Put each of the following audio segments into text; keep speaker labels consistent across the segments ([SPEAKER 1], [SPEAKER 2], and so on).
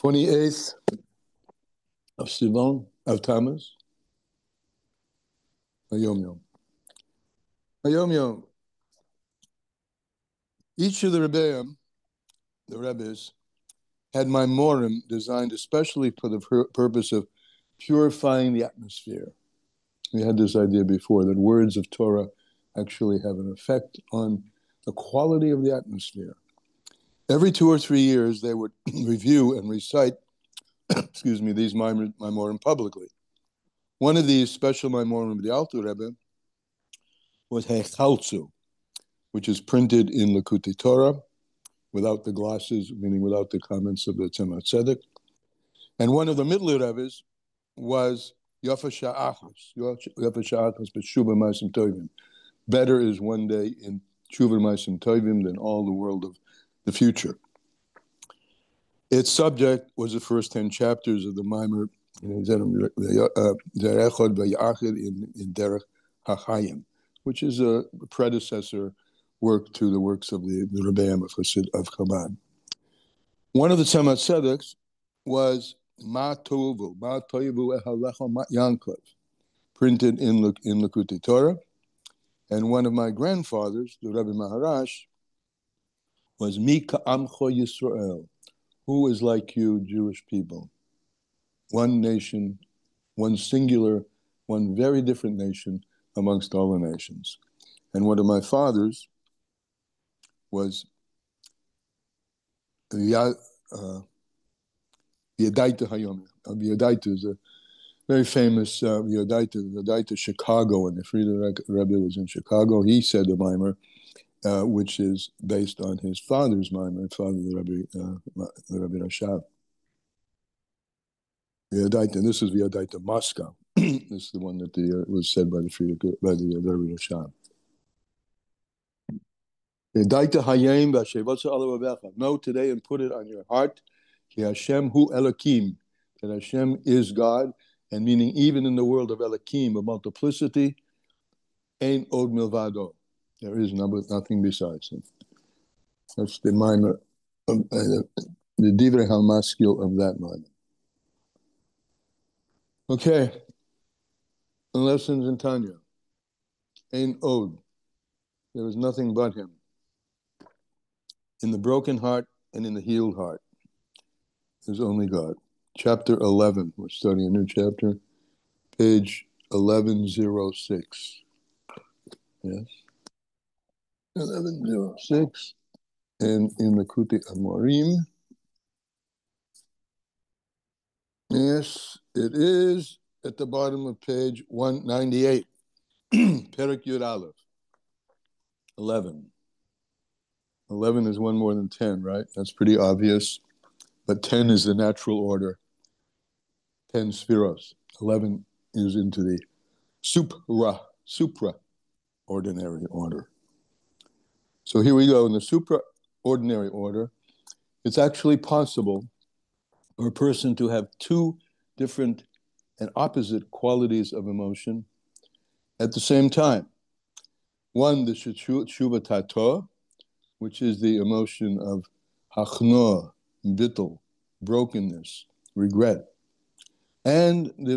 [SPEAKER 1] 28th of Sivan, of Tammuz, Hayom Yom. Hayom Yom. Each of the Rebbeim, the Rebbes, had Maimorim designed especially for the purpose of purifying the atmosphere. We had this idea before that words of Torah actually have an effect on the quality of the atmosphere. Every 2 or 3 years, they would review and recite, these Maimorim publicly. One of these special Maimorim of the Alter Rebbe was Hechaltzu, which is printed in Likutei Torah, without the glosses, meaning without the comments of the Tzemach Tzedek. And one of the Middle Rebbe's was Yafa Sha'achos B'Shuva Ma'asim Tovim. Better is one day in Shuva Ma'asim Tovim than all the world of the future. Its subject was the first 10 chapters of the Maimer in Derech HaChayim, which is a predecessor work to the works of the Rebbeim of Chabad. One of the Tzemach Tzedeks was Ma Tovu Ehalecha Ma Yankov, printed in Likutei Torah. And one of my grandfathers, the Rebbe Maharash, was Mi Ka'amcho Yisrael, who is like you, Jewish people. One nation, one singular, one very different nation amongst all the nations. And one of my fathers was Yadaita Hayom. Yadaita is a very famous Yadaita Chicago, and the Frierdiker Rebbe was in Chicago. He said the Maimer, which is based on his father's Maimer, the Rebbe Rashab. Yadaita, and this is Yadaita Moscow. This is the one that was said by the Rebbe Rashab. Know today and put it on your heart, Hashem hu Elokim, that Hashem is God, and meaning even in the world of Elokim, of multiplicity, Ein od milvado, there is nothing besides him. That's the Maimer, the Divrei HaMaskil of that Maimer. Okay, the lessons in Tanya. Ein od, there is nothing but him. In the broken heart and in the healed heart, there's only God. Chapter 11, we're starting a new chapter, page 1106. Yes? 1106, and in the Likutei Amorim. Yes, it is at the bottom of page 198, Perek Yud Aleph, 11. 11 is one more than 10, right? That's pretty obvious. But 10 is the natural order. 10 spheros. 11 is into the supra-ordinary order. So here we go. In the supra-ordinary order, it's actually possible for a person to have two different and opposite qualities of emotion at the same time. One, the tshuva tato, which is the emotion of hachnoah, bittul, brokenness, regret, and the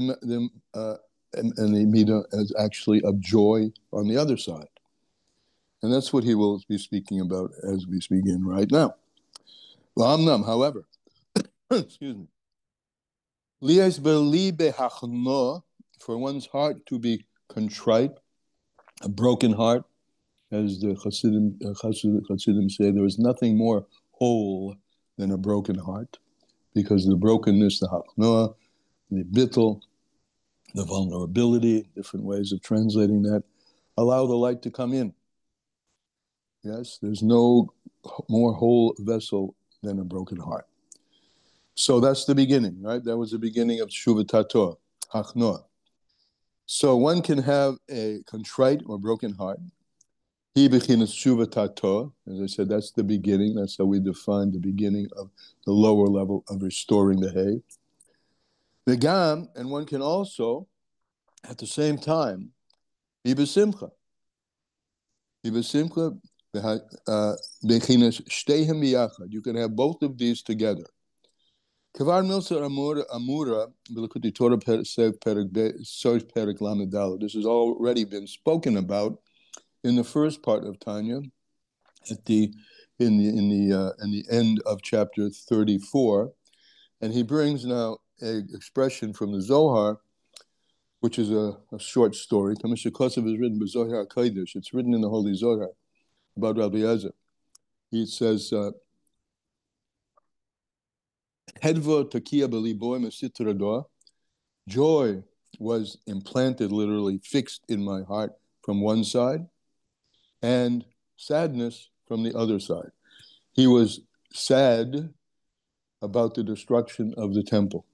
[SPEAKER 1] midah is actually of joy on the other side, and that's what he will be speaking about as we begin right now. However, excuse me, liyas belibe hachnoah, for one's heart to be contrite, a broken heart. As the Chassidim say, there is nothing more whole than a broken heart, because the brokenness, the hachnoah, the bittul, the vulnerability, different ways of translating that, allow the light to come in. Yes, there's no more whole vessel than a broken heart. So that's the beginning, right? That was the beginning of Teshuva Tato, hachnoah. So one can have a contrite or broken heart. He bechinas Teshuva Tato. As I said, that's the beginning. That's how we define the beginning of the lower level of restoring the hay. The gam, and one can also, at the same time, be besimcha. Be besimcha, bechinas shteihem biyachad. You can have both of these together. Kavar Milsa Amura, Bilikuti Torah Sev Perek Lamedal. This has already been spoken about in the first part of Tanya, at the in the end of chapter 34, and he brings now an expression from the Zohar, which is a short story. Kamisha Kosev is written by Zohar Kodesh. It's written in the Holy Zohar about Rabbi Eliezer. He says, Hedva takia beliboy mesitra. Joy was implanted, literally fixed in my heart from one side, and sadness from the other side. He was sad about the destruction of the temple,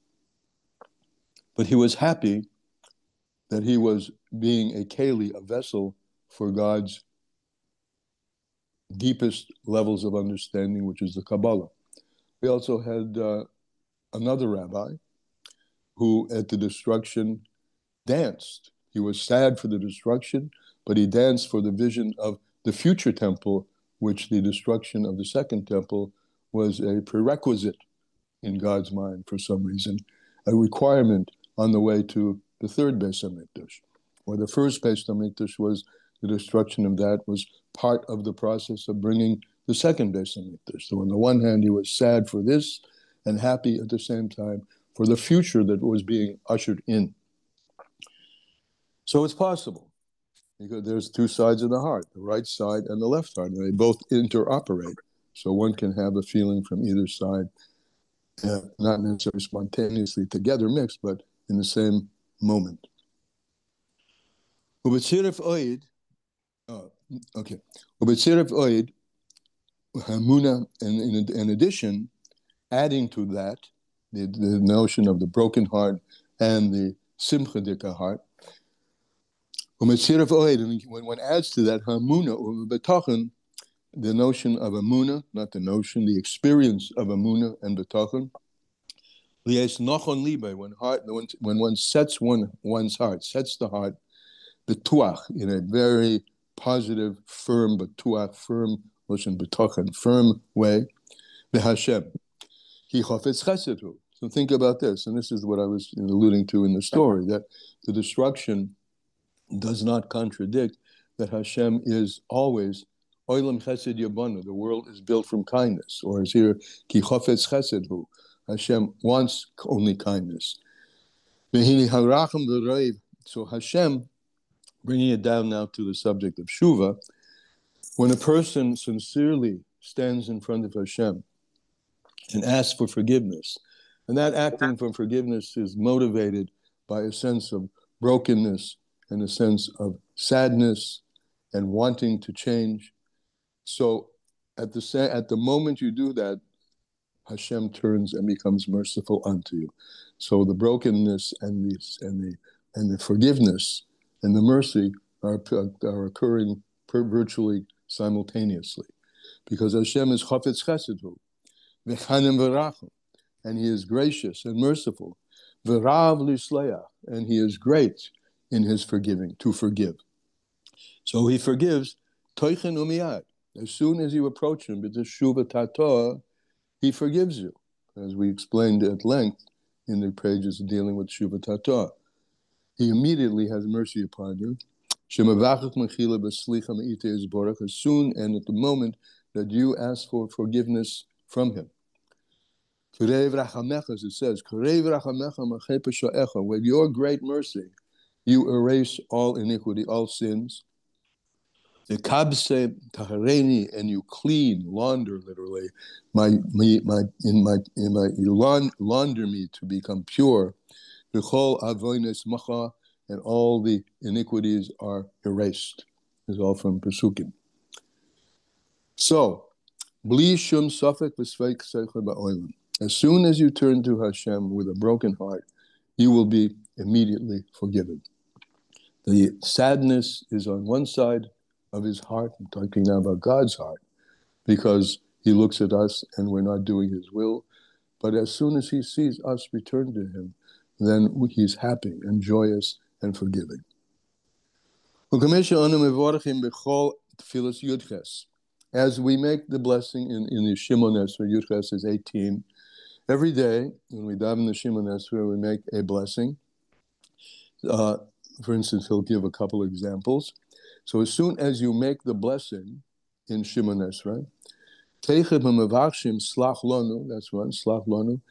[SPEAKER 1] but he was happy that he was being a keli, a vessel for God's deepest levels of understanding, which is the Kabbalah. We also had another rabbi who, at the destruction, danced. He was sad for the destruction, but he danced for the vision of the future temple, which the destruction of the second temple was a prerequisite in God's mind for some reason, a requirement on the way to the third Beis HaMikdash. Or the first Beis HaMikdash was the destruction of that was part of the process of bringing the second Beis HaMikdash. So on the one hand, he was sad for this and happy at the same time for the future that was being ushered in. So it's possible, because there's two sides of the heart, the right side and the left side, and they both interoperate. So one can have a feeling from either side, not necessarily spontaneously together mixed, but in the same moment. Ubetzirif oid, Ubetzirif oid, hamuna, and in addition, adding to that, the notion of the broken heart and the simchadika heart, and when one adds to that hamuna or betachon, the notion of amuna, not the notion, the experience of amuna and betachon, when one sets one's heart, sets the heart, betuach, in a very positive, firm, betuach, firm, notion betachon, firm way, Hashem. He chafetz chesedu. So think about this, and this is what I was alluding to in the story, that the destruction does not contradict that Hashem is always oilam chesed yabanu. The world is built from kindness, or is here ki chafetz chesedhu. Hashem wants only kindness. So Hashem, bringing it down now to the subject of Shuva, when a person sincerely stands in front of Hashem and asks for forgiveness, and that acting for forgiveness is motivated by a sense of brokenness and a sense of sadness and wanting to change. So at the moment you do that, Hashem turns and becomes merciful unto you. So the brokenness and the forgiveness and the mercy are occurring virtually simultaneously, because Hashem is chafetz chesedhu, v'chanem v'rachum, and He is gracious and merciful, v'rav l'sleach, and He is great in His forgiving, to forgive. So He forgives toichen umiyad. As soon as you approach Him, b'teshuva tatoah, He forgives you, as we explained at length in the pages dealing with Shuva Tata. He immediately has mercy upon you. As soon and at the moment that you ask for forgiveness from Him. As it says, with your great mercy, you erase all iniquity, all sins. The kabse tahareni, and you clean, launder, literally, launder me to become pure. V'chol avonos macha, and all the iniquities are erased. This is all from Pesukim. So, bli shum safek v'sveik seichel ba'olam. As soon as you turn to Hashem with a broken heart, you will be immediately forgiven. The sadness is on one side of His heart. I'm talking now about God's heart, because He looks at us and we're not doing His will. But as soon as He sees us return to Him, then He's happy and joyous and forgiving. As we make the blessing in the Shimon Esrei, Yudches is 18, Every day, when we daven the Shema Nesra, we make a blessing. For instance, he'll give a couple examples. So as soon as you make the blessing in Shema Nesra, Teicheb HaMavachshim Slach Lonu, that's one, Slach Lonu,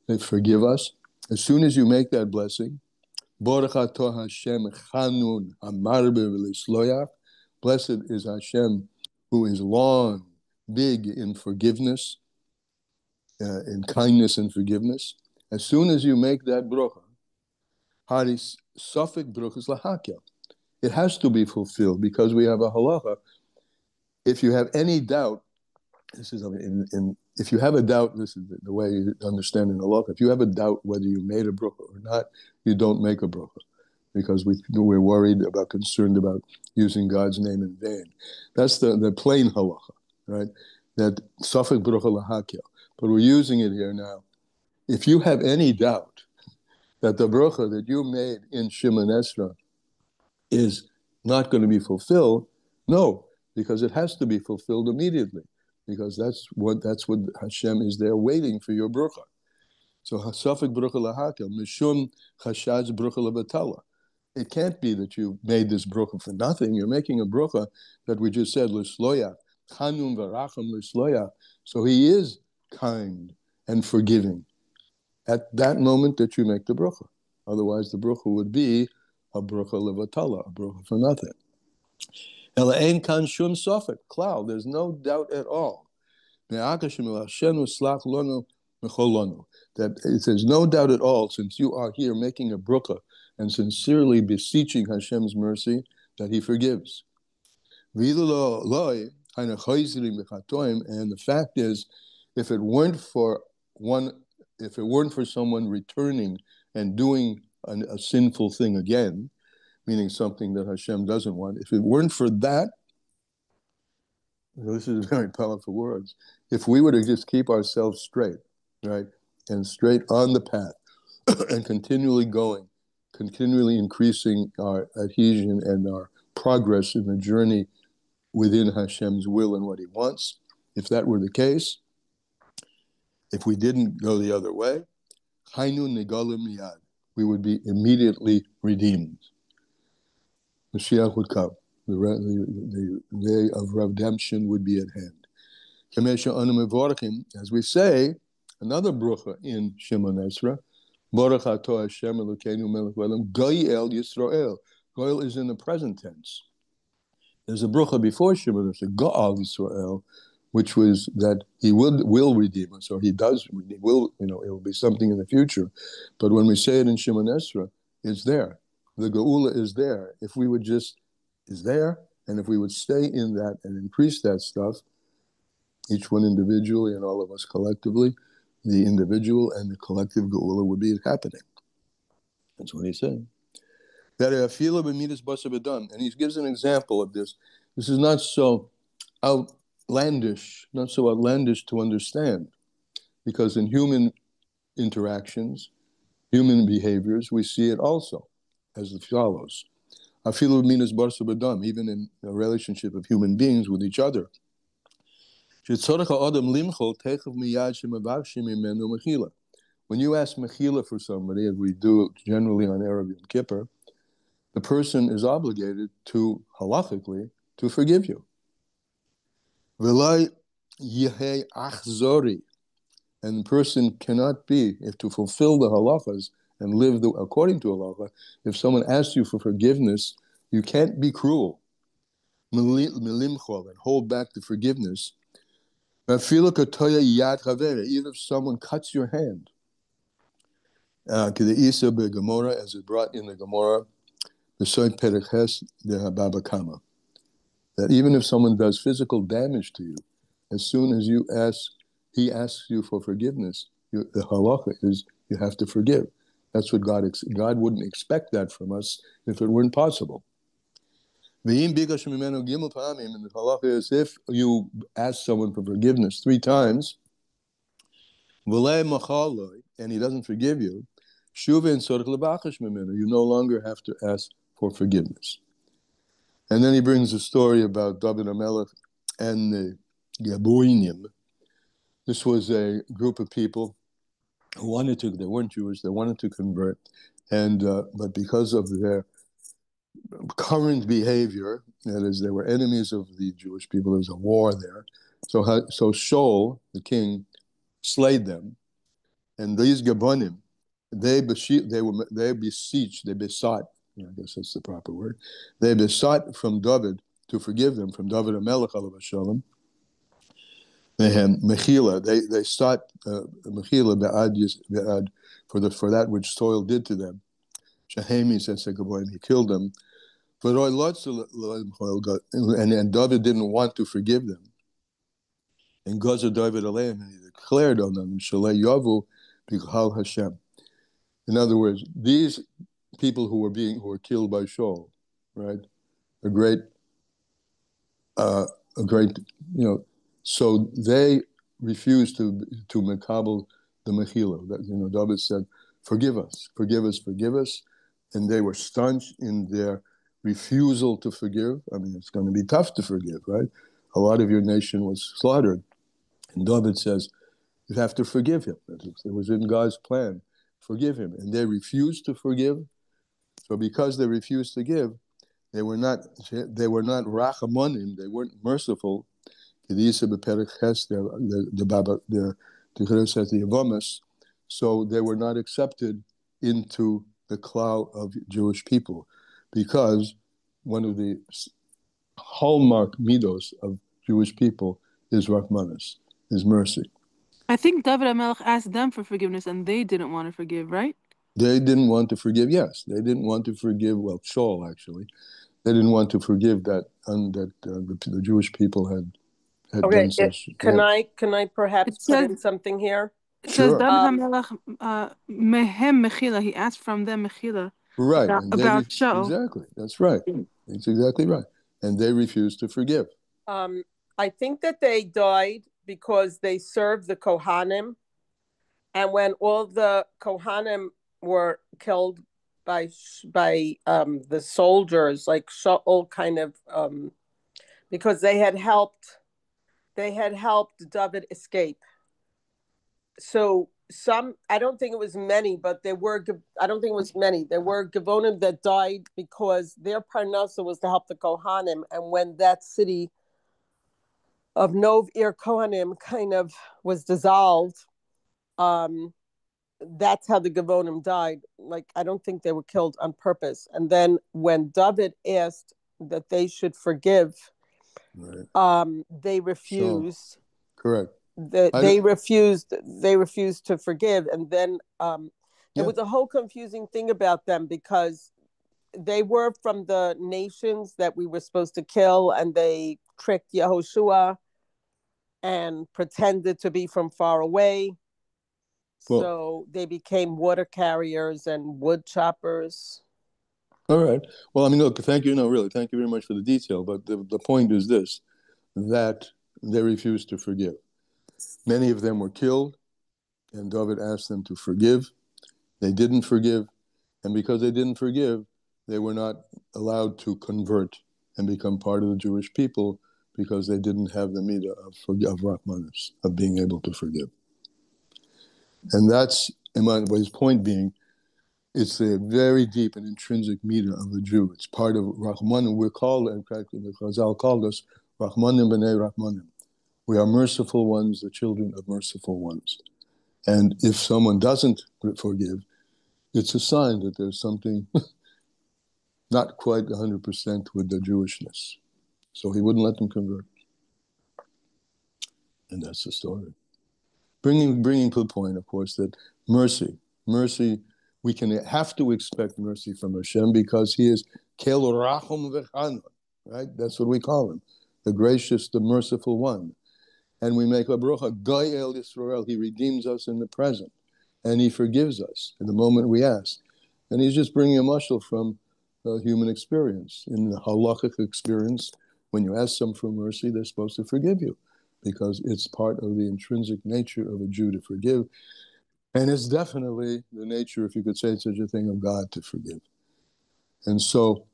[SPEAKER 1] they forgive us. As soon as you make that blessing, Baruch Atah Hashem Chanun Hamarbe V'Lisloyach, blessed is Hashem who is long, big in forgiveness, in kindness and forgiveness. As soon as you make that bracha, Haris Safek Bruchas Lahakel, it has to be fulfilled because we have a halacha. If you have any doubt, this is if you have a doubt, this is the way you understand in halacha. If you have a doubt whether you made a bracha or not, you don't make a bracha because we're worried about, concerned about using God's name in vain. That's the plain halacha, right? That Safek Brucha Lahakel. But we're using it here now. If you have any doubt that the bracha that you made in Shema Nesra is not going to be fulfilled, no, because it has to be fulfilled immediately, because that's what Hashem is there waiting for your bracha. So Hasafik Brucha Lahakel, Mishum Chashaz Brucha Levatala. It can't be that you made this bracha for nothing. You're making a bracha that we just said, L'sloya, Chanun Varacham L'sloya. So he is kind and forgiving at that moment that you make the bracha. Otherwise, the bracha would be a bracha levatala, a bracha for nothing. Ela ein kan shum sofek, klal. There's no doubt at all. That it says no doubt at all, since you are here making a bracha and sincerely beseeching Hashem's mercy, that He forgives. And the fact is, if it weren't for someone returning and doing a sinful thing again, meaning something that Hashem doesn't want, if it weren't for that, this is very powerful words, if we were to just keep ourselves straight, right, and straight on the path, and continually going, continually increasing our adhesion and our progress in the journey within Hashem's will and what He wants, if that were the case, if we didn't go the other way, we would be immediately redeemed. Mashiach would come. The day of redemption would be at hand. As we say, another bracha in Shema Nesra, Baruch Atah Hashem Elokeinu Melech Haolam, Goyel Yisrael. Goyel is in the present tense. There's a bracha before Shema Nesra, Go'al Yisrael, which was that He will redeem us, or He does redeem. It will be something in the future. But when we say it in Shema Nesra, it's there. The Geula is there. If we would is there, and if we would stay in that and increase that stuff, each one individually and all of us collectively, the individual and the collective Geula would be happening. That's what he's saying. And he gives an example of this. This is not so outlandish to understand, because in human interactions, human behaviors, we see it also as follows. Even in a relationship of human beings with each other. When you ask mechila for somebody, as we do generally on Erev Yom Kippur, the person is obligated to, halachically, to forgive you. And the person cannot be, if to fulfill the halachas and live according to halacha, if someone asks you for forgiveness, you can't be cruel. And hold back the forgiveness. Even if someone cuts your hand. As it brought in the Gemara, that even if someone does physical damage to you, as soon as he asks you for forgiveness, the halacha is you have to forgive. That's what God wouldn't expect that from us if it weren't possible. And the halacha is if you ask someone for forgiveness 3 times, and he doesn't forgive you, you no longer have to ask for forgiveness. And then he brings a story about David HaMelech and the Gaboinim. This was a group of people they weren't Jewish, they wanted to convert, and but because of their current behavior, that is, they were enemies of the Jewish people. There was a war there, so Shaul, the king, slayed them, and these Gabonim, they besought, I guess that's the proper word. They besought from David to forgive them, from David HaMelech alav shalom. They had mechila. They sought mechila be'ad for that which Saul did to them. Shahemi says he killed them. And David didn't want to forgive them. And Gaza David Aleim, and he declared on them, Shalei Yavu B'Chal Hashem. In other words, these people who were killed by Shaul, right? A great, so they refused to mekabel the mechila. That David said, "Forgive us, forgive us, forgive us," and they were staunch in their refusal to forgive. I mean, it's going to be tough to forgive, right? A lot of your nation was slaughtered, and David says, "You have to forgive him." It was in God's plan. Forgive him, and they refused to forgive. So because they refused to give, they were not rachamonim. They weren't merciful. So they were not accepted into the cloud of Jewish people, because one of the hallmark midos of Jewish people is Rahmanas, is mercy.
[SPEAKER 2] I think David HaMelech asked them for forgiveness, and they didn't want to forgive, right?
[SPEAKER 1] They didn't want to forgive. Yes, they didn't want to forgive. Well, Shaul actually, they didn't want to forgive that the Jewish people had done such.
[SPEAKER 3] Can I perhaps put in something here?
[SPEAKER 2] It says David HaMelech mehem mechila. He asked from them mechila.
[SPEAKER 1] Right,
[SPEAKER 2] about Shaul.
[SPEAKER 1] Exactly, that's right. That's exactly right. And they refused to forgive.
[SPEAKER 3] I think that they died because they served the Kohanim, and when all the Kohanim were killed by the soldiers, like Shaul, kind of because they had helped David escape. So I don't think it was many, but there were Gevonim that died because their parnasa was to help the Kohanim, and when that city of Nov Ir Kohanim kind of was dissolved, that's how the Gevonim died. Like, I don't think they were killed on purpose. And then when David asked that they should forgive, right. They refused.
[SPEAKER 1] So, correct.
[SPEAKER 3] They refused to forgive, and then there was a whole confusing thing about them, because they were from the nations that we were supposed to kill, and they tricked Yehoshua and pretended to be from far away. Well, so they became water carriers and wood choppers.
[SPEAKER 1] All right. Well, I mean, look, thank you. No, really, thank you very much for the detail. But the point is this, that they refused to forgive. Many of them were killed, and David asked them to forgive. They didn't forgive, and because they didn't forgive, they were not allowed to convert and become part of the Jewish people, because they didn't have the midah of Rahmanas, of being able to forgive. And that's, his point being, it's a very deep and intrinsic midah of a Jew. It's part of Rahmanim. We're called, in fact, the Chazal called us Rahmanim b'nei Rahmanim. We are merciful ones, the children of merciful ones. And if someone doesn't forgive, it's a sign that there's something not quite 100% with the Jewishness. So he wouldn't let them convert. And that's the story. Bringing to the point, of course, that mercy, we have to expect mercy from Hashem, because he is Kel Rachum V'Chanun, right? That's what we call him, the gracious, the merciful one. And we make a bracha, Goy El Yisrael, he redeems us in the present, and he forgives us in the moment we ask. And he's just bringing a mashal from human experience. In the halachic experience, when you ask them for mercy, they're supposed to forgive you, because it's part of the intrinsic nature of a Jew to forgive. And it's definitely the nature, if you could say such a thing, of God to forgive. And so,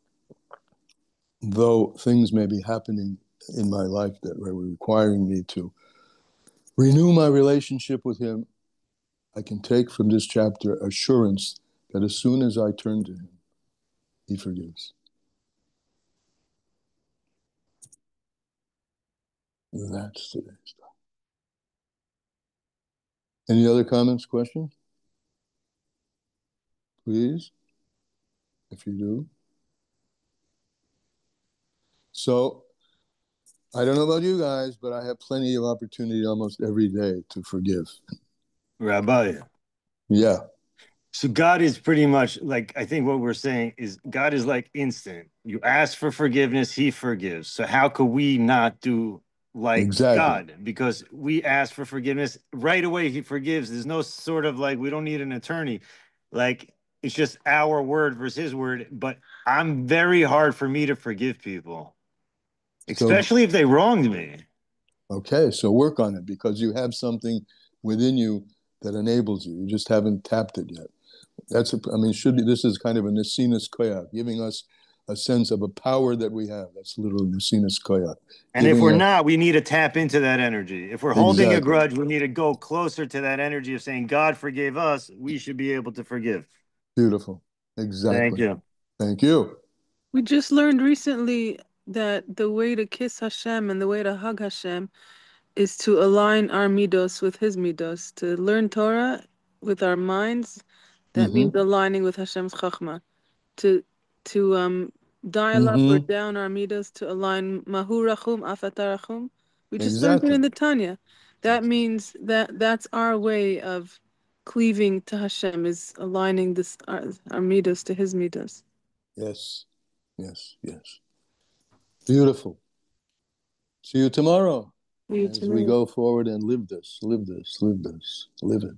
[SPEAKER 1] though things may be happening in my life that were requiring me to renew my relationship with him, I can take from this chapter assurance that as soon as I turn to him, he forgives. That's today's stuff. Any other comments, questions? Please, if you do. So, I don't know about you guys, but I have plenty of opportunity almost every day to forgive.
[SPEAKER 4] Rabbi.
[SPEAKER 1] Yeah.
[SPEAKER 4] So God is pretty much like, I think what we're saying is God is like instant. You ask for forgiveness, he forgives. So how could we not do like God? Because we ask for forgiveness right away, he forgives. There's no sort of like, we don't need an attorney. Like, it's just our word versus his word. But I'm very hard for me to forgive people, especially if they wronged me.
[SPEAKER 1] Okay, so work on it because you have something within you that enables you. You just haven't tapped it yet. Should be, this is kind of a Nesinus Koyach, giving us a sense of a power that we have. That's literally Nesinus Koyach.
[SPEAKER 4] And if we're not, we need to tap into that energy. If we're holding a grudge, we need to go closer to that energy of saying, God forgave us. We should be able to forgive.
[SPEAKER 1] Beautiful. Exactly.
[SPEAKER 4] Thank you.
[SPEAKER 1] Thank you.
[SPEAKER 2] We just learned recently that the way to kiss Hashem and the way to hug Hashem is to align our midos with his midos. To learn Torah with our minds, that means aligning with Hashem's chachma. To dial up or down our midos to align mahu rachum afata rachum. We just learned it in the Tanya. That means that's our way of cleaving to Hashem, is aligning this our midos to his midos.
[SPEAKER 1] Yes, yes, yes. Beautiful. See you tomorrow as we go forward and live this, live this, live this, live it.